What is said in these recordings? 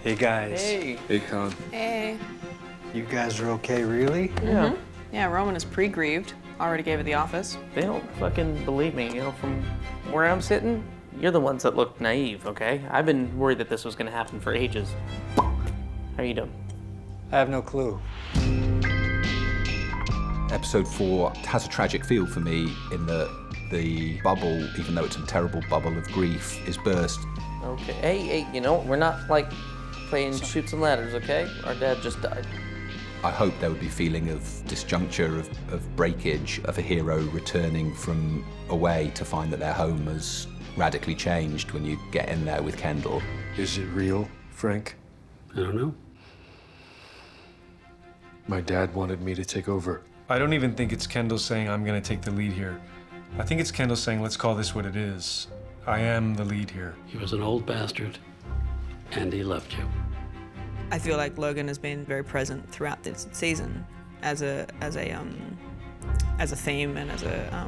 Hey, guys. Hey. Hey, Con. Hey. You guys are okay, really? Yeah. Yeah, Roman is pre-grieved. Already gave it the office. They don't fucking believe me, from where I'm sitting, you're the ones that look naive, okay? I've been worried that this was gonna happen for ages. How you doing? I have no clue. Episode 4 has a tragic feel for me in that the bubble, even though it's a terrible bubble of grief, is burst. Okay. Hey, we're not, playing shoots and ladders, okay? Our dad just died. I hope there would be a feeling of disjuncture, of breakage, of a hero returning from away to find that their home has radically changed when you get in there with Kendall. Is it real, Frank? I don't know. My dad wanted me to take over. I don't even think it's Kendall saying I'm gonna take the lead here. I think it's Kendall saying, let's call this what it is. I am the lead here. He was an old bastard, and he left you. I feel like Logan has been very present throughout this season as a theme and as a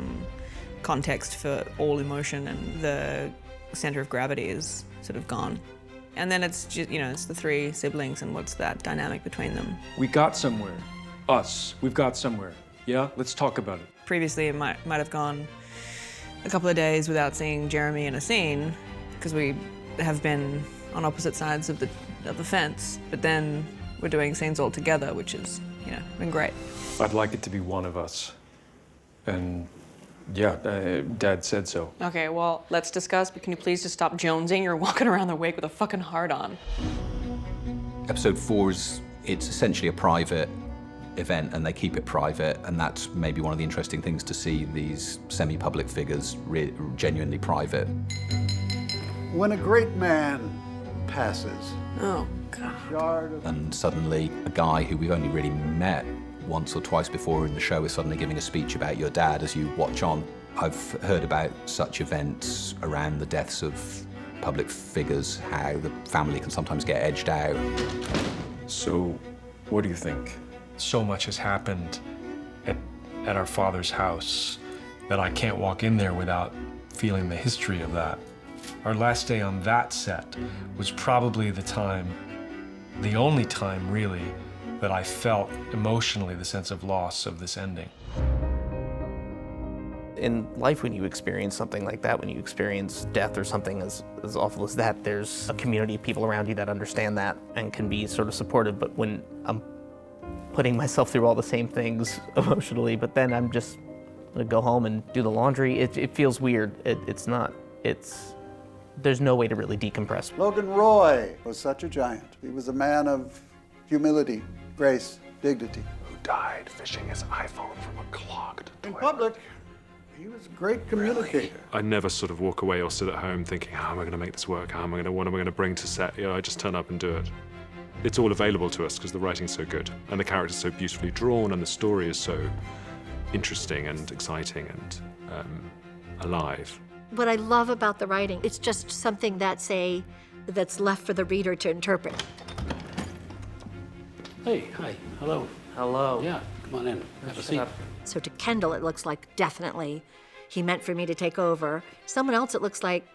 context for all emotion, and the center of gravity is sort of gone. And then it's just, it's the three siblings and what's that dynamic between them. We got somewhere. We've got somewhere. Yeah? Let's talk about it. Previously, it might have gone a couple of days without seeing Jeremy in a scene because we have been on opposite sides of the fence, but then we're doing scenes all together, which has, been great. I'd like it to be one of us. And yeah, Dad said so. Okay, well, let's discuss, but can you please just stop jonesing? You're walking around the wake with a fucking heart on. Episode 4 it's essentially a private event, and they keep it private, and that's maybe one of the interesting things to see these semi-public figures genuinely private. When a great man passes, Oh, God. And suddenly a guy who we've only really met once or twice before in the show is suddenly giving a speech about your dad as you watch on. I've heard about such events around the deaths of public figures, how the family can sometimes get edged out. So, what do you think? So much has happened at our father's house that I can't walk in there without feeling the history of that. Our last day on that set was probably the only time really, that I felt emotionally the sense of loss of this ending. In life, when you experience something like that, when you experience death or something as awful as that, there's a community of people around you that understand that and can be sort of supportive. But when I'm putting myself through all the same things emotionally, but then I'm just gonna go home and do the laundry, it feels weird. There's no way to really decompress. Logan Roy was such a giant. He was a man of humility, grace, dignity. Who died fishing his iPhone from a clogged In toilet. public, he was a great communicator. I never sort of walk away or sit at home thinking, how am I going to make this work? What am I going to bring to set? I just turn up and do it. It's all available to us because the writing's so good, and the character's so beautifully drawn, and the story is so interesting and exciting and alive. What I love about the writing, it's just something that's left for the reader to interpret. Hey, hi, hello. Hello. Yeah, come on in, have a seat. So to Kendall, it looks like definitely he meant for me to take over. Someone else, it looks like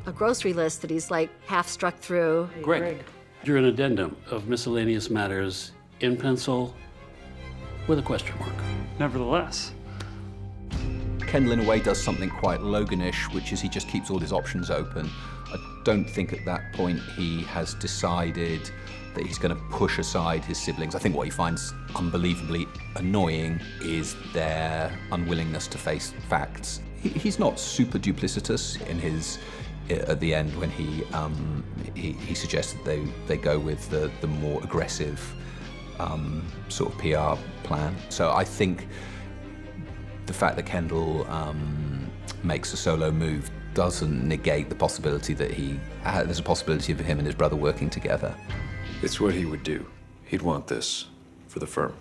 a grocery list that he's half struck through. Greg, you're an addendum of miscellaneous matters in pencil with a question mark. Nevertheless. Kendall, in a way, does something quite Loganish, which is he just keeps all his options open. I don't think at that point he has decided that he's going to push aside his siblings. I think what he finds unbelievably annoying is their unwillingness to face facts. He's not super duplicitous in his at the end when he suggests that they go with the more aggressive sort of PR plan. So I think the fact that Kendall makes a solo move doesn't negate the possibility that there's a possibility of him and his brother working together. It's what he would do. He'd want this for the firm.